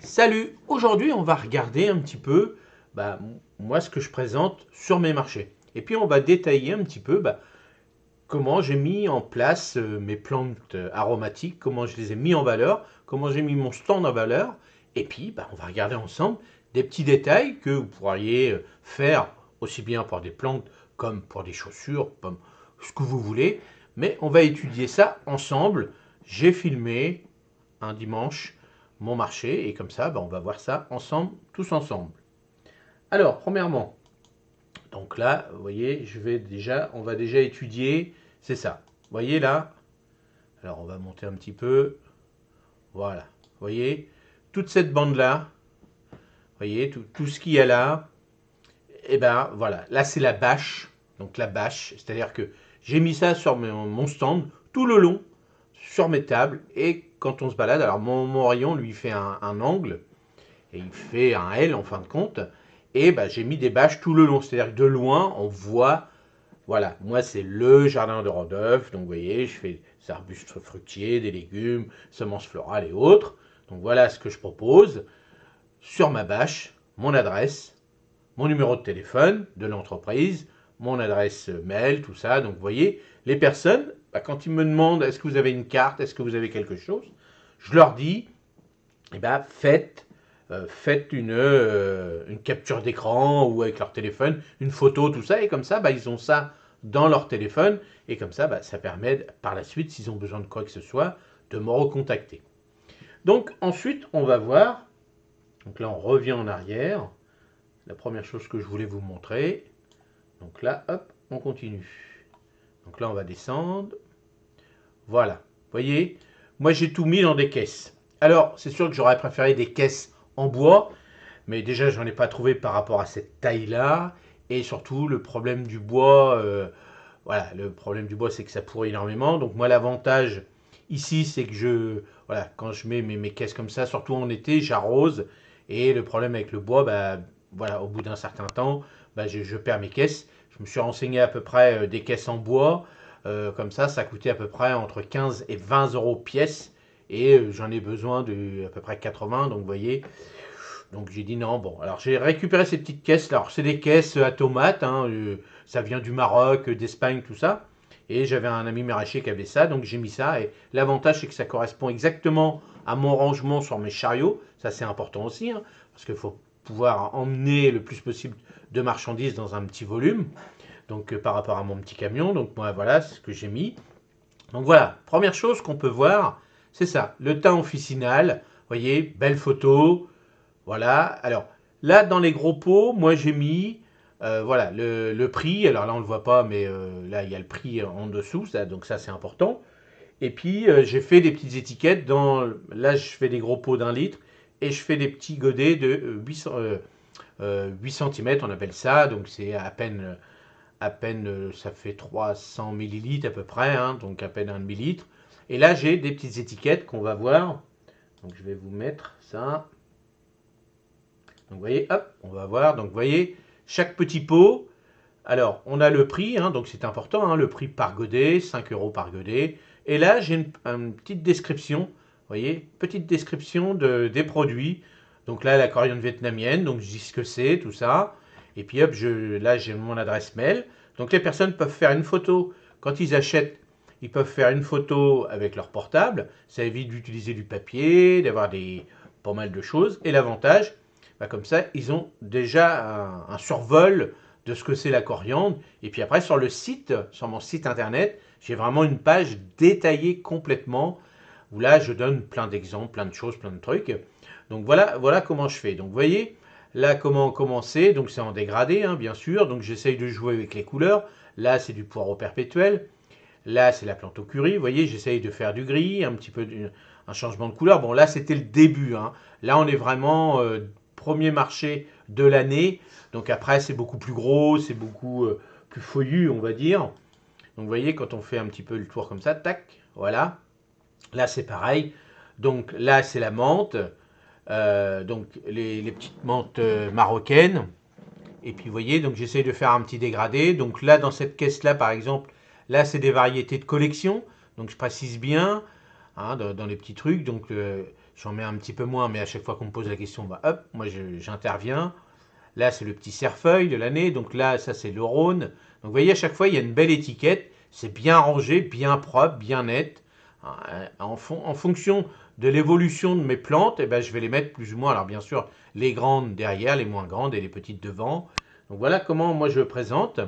Salut, aujourd'hui on va regarder un petit peu moi ce que je présente sur mes marchés. Et puis on va détailler un petit peu comment j'ai mis en place mes plantes aromatiques, comment je les ai mis en valeur, comment j'ai mis mon stand en valeur. Et puis on va regarder ensemble des petits détails que vous pourriez faire aussi bien pour des plantes comme pour des chaussures, comme ce que vous voulez. Mais on va étudier ça ensemble. J'ai filmé un dimanche mon marché et comme ça on va voir ça ensemble, tous ensemble. Alors premièrement, donc là vous voyez on va déjà étudier, c'est ça, vous voyez là, alors on va monter un petit peu, voilà, vous voyez toute cette bande là, vous voyez tout ce qu'il y a là, et ben voilà, là c'est la bâche, donc la bâche, c'est à dire que j'ai mis ça sur mon stand tout le long sur mes tables, et quand on se balade, alors mon rayon lui fait un angle et il fait un L en fin de compte. Et j'ai mis des bâches tout le long, c'est-à-dire que de loin, on voit, voilà, moi c'est le jardin de Rodolphe, donc vous voyez, je fais des arbustes fruitiers, des légumes, semences florales et autres. Donc voilà ce que je propose. Sur ma bâche, mon adresse, mon numéro de téléphone de l'entreprise, mon adresse mail, tout ça. Donc vous voyez, les personnes, quand ils me demandent est-ce que vous avez une carte, est-ce que vous avez quelque chose, je leur dis, faites une capture d'écran ou avec leur téléphone, une photo, tout ça, et comme ça, ils ont ça dans leur téléphone, et comme ça, ça permet par la suite, s'ils ont besoin de quoi que ce soit, de me recontacter. Donc ensuite, on va voir, donc là on revient en arrière, la première chose que je voulais vous montrer, donc là, hop, on continue. Donc là, on va descendre, voilà, vous voyez, moi j'ai tout mis dans des caisses. Alors, c'est sûr que j'aurais préféré des caisses en bois, mais déjà, j'en ai pas trouvé par rapport à cette taille-là. Et surtout, le problème du bois, voilà, le problème du bois, c'est que ça pourrit énormément. Donc moi, l'avantage ici, c'est que voilà, quand je mets mes caisses comme ça, surtout en été, j'arrose. Et le problème avec le bois, voilà, au bout d'un certain temps, je perds mes caisses. Je me suis renseigné à peu près des caisses en bois. Comme ça coûtait à peu près entre 15 et 20 euros pièce. Et j'en ai besoin de à peu près 80. Donc vous voyez, donc j'ai dit non, bon. Alors j'ai récupéré ces petites caisses. Alors c'est des caisses à tomates, hein, ça vient du Maroc, d'Espagne, tout ça. Et j'avais un ami maraîcher qui avait ça, donc j'ai mis ça. Et l'avantage c'est que ça correspond exactement à mon rangement sur mes chariots. Ça c'est important aussi, hein, parce qu'il faut pouvoir emmener le plus possible de marchandises dans un petit volume. Donc par rapport à mon petit camion, donc moi voilà ce que j'ai mis. Donc voilà, première chose qu'on peut voir, c'est ça, le teint officinal. Vous voyez, belle photo, voilà. Alors là, dans les gros pots, moi j'ai mis voilà, le prix. Alors là, on ne le voit pas, mais là, il y a le prix en dessous. Donc ça, c'est important. Et puis, j'ai fait des petites étiquettes. Là, je fais des gros pots d'un litre. Et je fais des petits godets de 8 cm, on appelle ça. Donc c'est à peine ça fait 300 millilitres à peu près. Hein, donc à peine un demi-litre. Et là, j'ai des petites étiquettes qu'on va voir. Donc je vais vous mettre ça. Donc vous voyez, hop, on va voir. Donc vous voyez, chaque petit pot, alors on a le prix, hein, donc c'est important, hein, le prix par godet, 5 euros par godet. Et là, j'ai une petite description, vous voyez, petite description des produits. Donc là, la coriandre vietnamienne, donc je dis ce que c'est, tout ça. Et puis hop, là, j'ai mon adresse mail. Donc les personnes peuvent faire une photo. Quand ils achètent, ils peuvent faire une photo avec leur portable. Ça évite d'utiliser du papier, d'avoir pas mal de choses. Et l'avantage, comme ça, ils ont déjà un survol de ce que c'est la coriandre. Et puis après, sur le site, sur mon site internet, j'ai vraiment une page détaillée complètement, où là, je donne plein d'exemples, plein de choses, plein de trucs. Donc voilà comment je fais. Donc vous voyez, là, comment commencer. Donc c'est en dégradé, hein, bien sûr. Donc j'essaye de jouer avec les couleurs. Là, c'est du poireau perpétuel. Là, c'est la plante au curry. Vous voyez, j'essaye de faire du gris, un petit peu un changement de couleur. Bon, là, c'était le début, hein. Là, on est vraiment premier marché de l'année. Donc après, c'est beaucoup plus gros, c'est beaucoup plus feuillu, on va dire. Donc vous voyez, quand on fait un petit peu le tour comme ça, tac, voilà. Là, c'est pareil. Donc là, c'est la menthe. Donc les petites menthes marocaines. Et puis vous voyez, donc j'essaye de faire un petit dégradé. Donc là, dans cette caisse-là, par exemple, là, c'est des variétés de collection. Donc je précise bien, hein, dans les petits trucs. Donc J'en mets un petit peu moins, mais à chaque fois qu'on me pose la question, bah hop, moi j'interviens. Là, c'est le petit cerfeuil de l'année. Donc là, ça, c'est le Rhône. Donc vous voyez, à chaque fois, il y a une belle étiquette. C'est bien rangé, bien propre, bien net. En fonction de l'évolution de mes plantes, eh ben, je vais les mettre plus ou moins. Alors bien sûr, les grandes derrière, les moins grandes et les petites devant. Donc voilà comment moi je présente.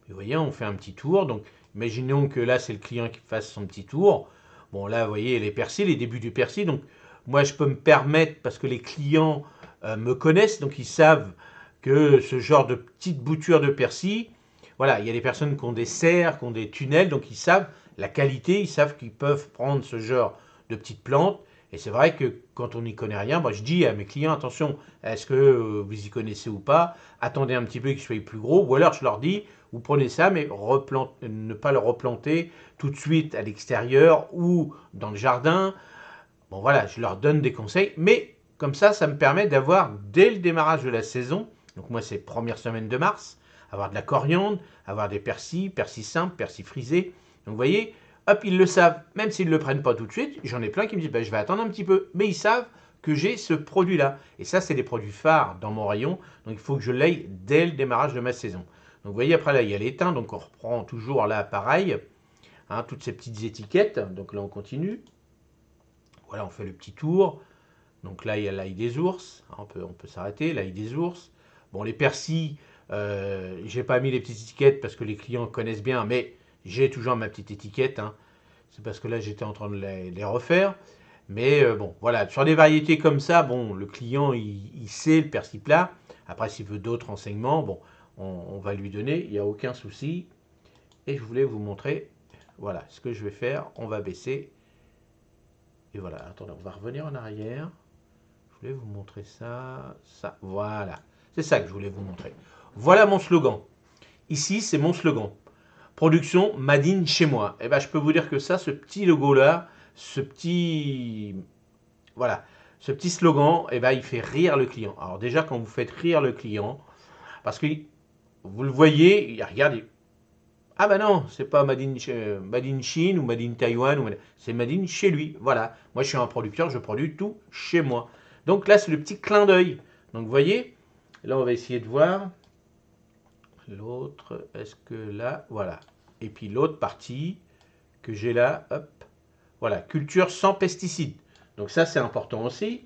Vous voyez, on fait un petit tour. Donc imaginons que là, c'est le client qui fasse son petit tour. Bon, là, vous voyez, les persils, les débuts du persil. Donc moi, je peux me permettre, parce que les clients me connaissent, donc ils savent que ce genre de petite bouture de persil, voilà, il y a des personnes qui ont des serres, qui ont des tunnels, donc ils savent la qualité, ils savent qu'ils peuvent prendre ce genre de petites plantes. Et c'est vrai que quand on n'y connaît rien, moi je dis à mes clients, attention, est-ce que vous y connaissez ou pas? Attendez un petit peu qu'ils soient plus gros. Ou alors je leur dis, vous prenez ça, mais ne pas le replanter tout de suite à l'extérieur ou dans le jardin. Bon voilà, je leur donne des conseils, mais comme ça me permet d'avoir, dès le démarrage de la saison, donc moi c'est première semaine de mars, avoir de la coriandre, avoir des persils, persils simples, persils frisés. Donc vous voyez, hop, ils le savent, même s'ils ne le prennent pas tout de suite, j'en ai plein qui me disent, bah, je vais attendre un petit peu, mais ils savent que j'ai ce produit-là. Et ça, c'est des produits phares dans mon rayon, donc il faut que je l'aille dès le démarrage de ma saison. Donc vous voyez, après là, il y a l'étain, donc on reprend toujours là pareil, hein, toutes ces petites étiquettes, donc là on continue. Voilà, on fait le petit tour. Donc là, il y a l'ail des ours. On peut s'arrêter, l'ail des ours. Bon, les persils, j'ai pas mis les petites étiquettes parce que les clients connaissent bien, mais j'ai toujours ma petite étiquette. Hein. C'est parce que là, j'étais en train de les refaire. Mais bon, voilà, sur des variétés comme ça, bon, le client, il sait le persil plat. Après, s'il veut d'autres renseignements, bon, on va lui donner, il n'y a aucun souci. Et je voulais vous montrer, voilà, ce que je vais faire. On va baisser. Et voilà, attendez, on va revenir en arrière. Je voulais vous montrer ça, ça, voilà. C'est ça que je voulais vous montrer. Voilà mon slogan. Ici, c'est mon slogan. Production Made in chez moi. Et ben, je peux vous dire que ça, ce petit logo-là, voilà, ce petit slogan, et ben, il fait rire le client. Alors déjà, quand vous faites rire le client, parce que vous le voyez, il regarde, ah ben non, c'est pas Made in Chine ou Made in Taïwan, c'est Made in chez lui. Voilà, moi je suis un producteur, je produis tout chez moi. Donc là, c'est le petit clin d'œil. Donc vous voyez, là on va essayer de voir l'autre. Est-ce que là, voilà. Et puis l'autre partie que j'ai là, hop, voilà, culture sans pesticides. Donc ça, c'est important aussi.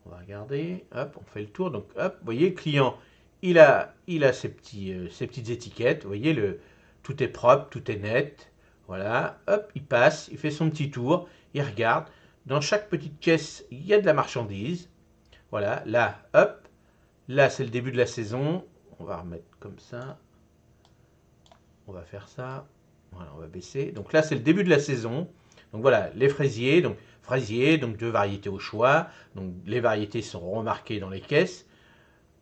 On va regarder, hop, on fait le tour. Donc hop, vous voyez, le client, il a ses petites étiquettes. Vous voyez, tout est propre, tout est net. Voilà, hop, il passe, il fait son petit tour, il regarde. Dans chaque petite caisse, il y a de la marchandise. Voilà, là, hop, là, c'est le début de la saison. On va remettre comme ça. On va faire ça. Voilà, on va baisser. Donc là, c'est le début de la saison. Donc voilà, les fraisiers. Donc fraisiers, donc deux variétés au choix. Donc les variétés sont remarquées dans les caisses.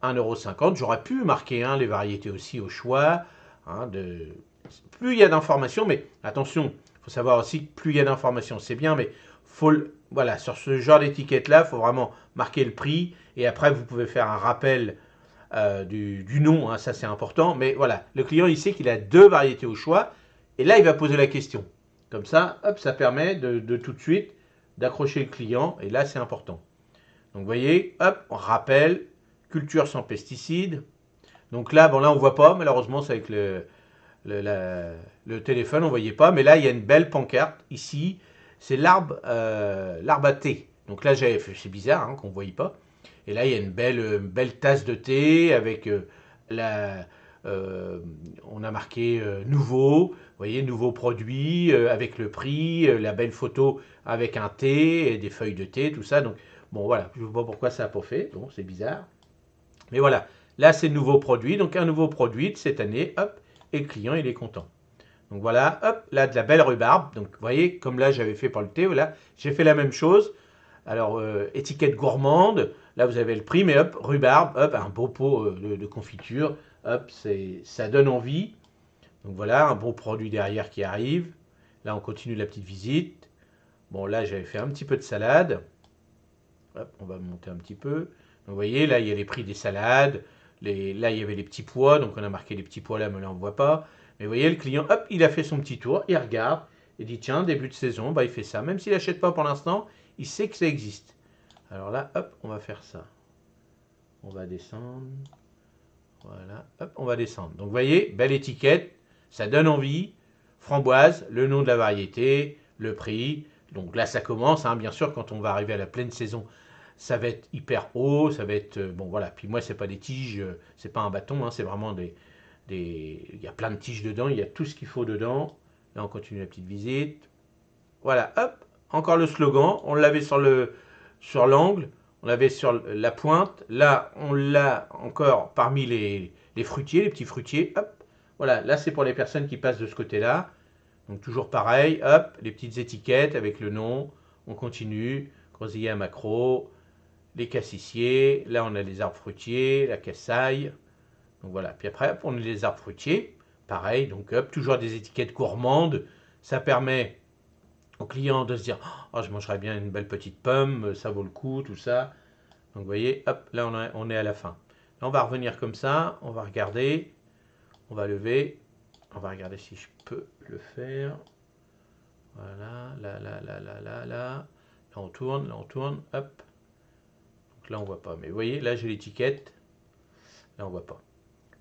1,50 €. J'aurais pu marquer les variétés aussi au choix. Hein, plus il y a d'informations, mais attention, il faut savoir aussi que plus il y a d'informations, c'est bien, mais voilà, sur ce genre d'étiquette-là, il faut vraiment marquer le prix. Et après, vous pouvez faire un rappel du nom, hein, ça c'est important. Mais voilà, le client, il sait qu'il a deux variétés au choix. Et là, il va poser la question. Comme ça, hop, ça permet de tout de suite d'accrocher le client. Et là, c'est important. Donc, vous voyez, hop, on rappelle, culture sans pesticides. Donc là, bon, là, on ne voit pas, malheureusement, c'est avec le téléphone, on ne voyait pas. Mais là, il y a une belle pancarte. Ici, c'est l'arbre à thé. Donc là, c'est bizarre qu'on ne voyait pas. Et là, il y a une belle tasse de thé avec on a marqué nouveau, vous voyez, nouveau produit avec le prix, la belle photo avec un thé et des feuilles de thé, tout ça. Donc, bon, voilà, je ne vois pas pourquoi ça n'a pas fait. Bon, c'est bizarre. Mais voilà, là, c'est le nouveau produit. Donc, un nouveau produit de cette année, hop, et le client, il est content. Donc, voilà, hop, là, de la belle rhubarbe. Donc, vous voyez, comme là, j'avais fait pour le thé, voilà, j'ai fait la même chose. Alors, étiquette gourmande, là vous avez le prix, mais hop, rhubarbe, hop, un beau pot de confiture, hop, ça donne envie. Donc voilà, un bon produit derrière qui arrive. Là, on continue la petite visite. Bon, là, j'avais fait un petit peu de salade. Hop, on va monter un petit peu. Donc, vous voyez, là, il y a les prix des salades. Là, il y avait les petits pois, donc on a marqué les petits pois là, mais là, on ne voit pas. Mais vous voyez, le client, hop, il a fait son petit tour, il regarde, il dit, tiens, début de saison, bah, il fait ça. Même s'il n'achète pas pour l'instant, il sait que ça existe. Alors là, hop, on va faire ça. On va descendre. Voilà, hop, on va descendre. Donc vous voyez, belle étiquette, ça donne envie. Framboise, le nom de la variété, le prix. Donc là, ça commence, hein, bien sûr, quand on va arriver à la pleine saison, ça va être hyper haut, ça va être... bon, voilà. Puis moi, c'est pas des tiges, c'est pas un bâton, hein, c'est vraiment il y a plein de tiges dedans, il y a tout ce qu'il faut dedans. Là, on continue la petite visite. Voilà, hop, encore le slogan. On l'avait sur l'angle, on l'avait sur la pointe. Là, on l'a encore parmi les fruitiers, les petits fruitiers. Hop, voilà, là, c'est pour les personnes qui passent de ce côté-là. Donc, toujours pareil, hop, les petites étiquettes avec le nom. On continue. Groseilliers à Macro, les cassissiers. Là, on a les arbres fruitiers, la cassaille. Donc, voilà. Puis après, hop, on a les arbres fruitiers. Pareil, donc, hop, toujours des étiquettes gourmandes. Ça permet au client de se dire oh, je mangerais bien une belle petite pomme, ça vaut le coup, tout ça. Donc vous voyez, hop, là on est à la fin. Là, on va revenir comme ça, on va regarder, on va lever, on va regarder si je peux le faire. Voilà, là. Là on tourne, hop. Donc là on voit pas, mais vous voyez, là j'ai l'étiquette, là on voit pas.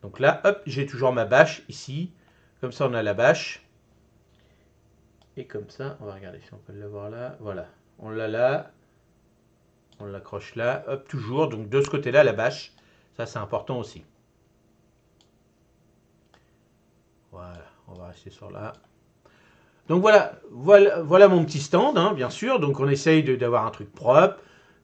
Donc là, hop, j'ai toujours ma bâche ici, comme ça on a la bâche. Et comme ça, on va regarder si on peut l'avoir là. Voilà, on l'a là. On l'accroche là. Hop, toujours. Donc de ce côté-là, la bâche. Ça, c'est important aussi. Voilà, on va rester sur là. Donc voilà mon petit stand, hein, bien sûr. Donc on essaye d'avoir un truc propre,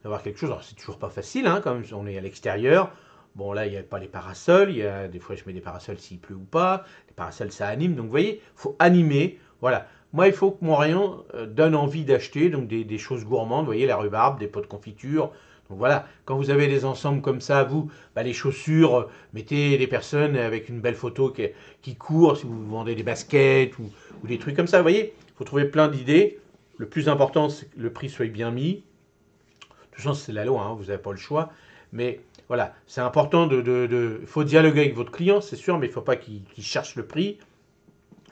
d'avoir quelque chose. Alors c'est toujours pas facile, hein, comme on est à l'extérieur. Bon là, il n'y a pas les parasols. Des fois, je mets des parasols s'il pleut ou pas. Les parasols, ça anime. Donc vous voyez, il faut animer. Voilà. Moi, il faut que mon rayon donne envie d'acheter donc des choses gourmandes. Vous voyez, la rhubarbe, des pots de confiture. Donc voilà, quand vous avez des ensembles comme ça, vous, les chaussures, mettez des personnes avec une belle photo qui courent, si vous vendez des baskets ou des trucs comme ça. Vous voyez, il faut trouver plein d'idées. Le plus important, c'est que le prix soit bien mis. De toute façon, c'est la loi, hein, vous n'avez pas le choix. Mais voilà, c'est important il faut dialoguer avec votre client, c'est sûr, mais il ne faut pas qu'il cherche le prix,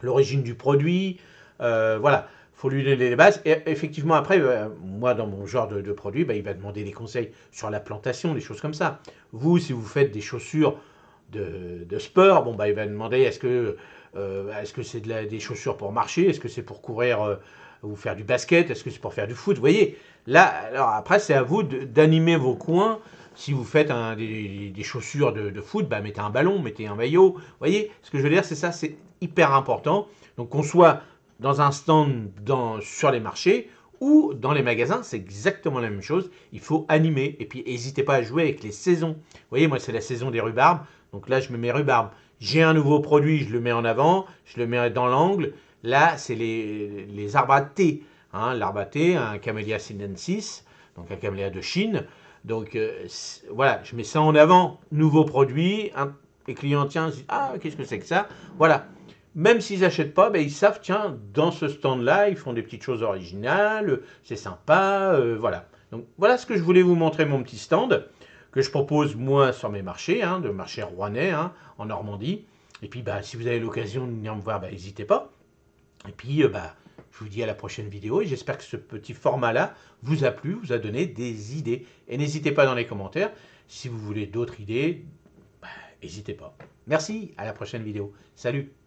l'origine du produit. Voilà, il faut lui donner les bases. Et effectivement, après, moi, dans mon genre de produit, il va demander des conseils sur la plantation, des choses comme ça. Vous, si vous faites des chaussures de sport, bon, il va demander est-ce que c'est des chaussures pour marcher, est-ce que c'est pour courir ou faire du basket, est-ce que c'est pour faire du foot. Vous voyez, là, alors après, c'est à vous d'animer vos coins. Si vous faites des chaussures de foot, mettez un ballon, mettez un maillot. Vous voyez, ce que je veux dire, c'est ça, c'est hyper important. Donc qu'on soit dans un stand sur les marchés ou dans les magasins, c'est exactement la même chose. Il faut animer. Et puis, n'hésitez pas à jouer avec les saisons. Vous voyez, moi, c'est la saison des rhubarbes. Donc là, je me mets rhubarbe. J'ai un nouveau produit, je le mets en avant, je le mets dans l'angle. Là, c'est les arbres à thé. Hein, l'arbre à thé, un Camellia sinensis, donc un camélia de Chine. Donc voilà, je mets ça en avant. Nouveau produit. Les clients, tiens, disent, ah, qu'est-ce que c'est que ça? Voilà. Même s'ils n'achètent pas, ils savent, tiens, dans ce stand-là, ils font des petites choses originales, c'est sympa, voilà. Donc voilà ce que je voulais vous montrer, mon petit stand, que je propose moi sur mes marchés, hein, de marché rouennais, hein, en Normandie. Et puis si vous avez l'occasion de venir me voir, n'hésitez pas. Et puis je vous dis à la prochaine vidéo et j'espère que ce petit format-là vous a plu, vous a donné des idées. Et n'hésitez pas dans les commentaires, si vous voulez d'autres idées, n'hésitez pas. Merci, à la prochaine vidéo. Salut!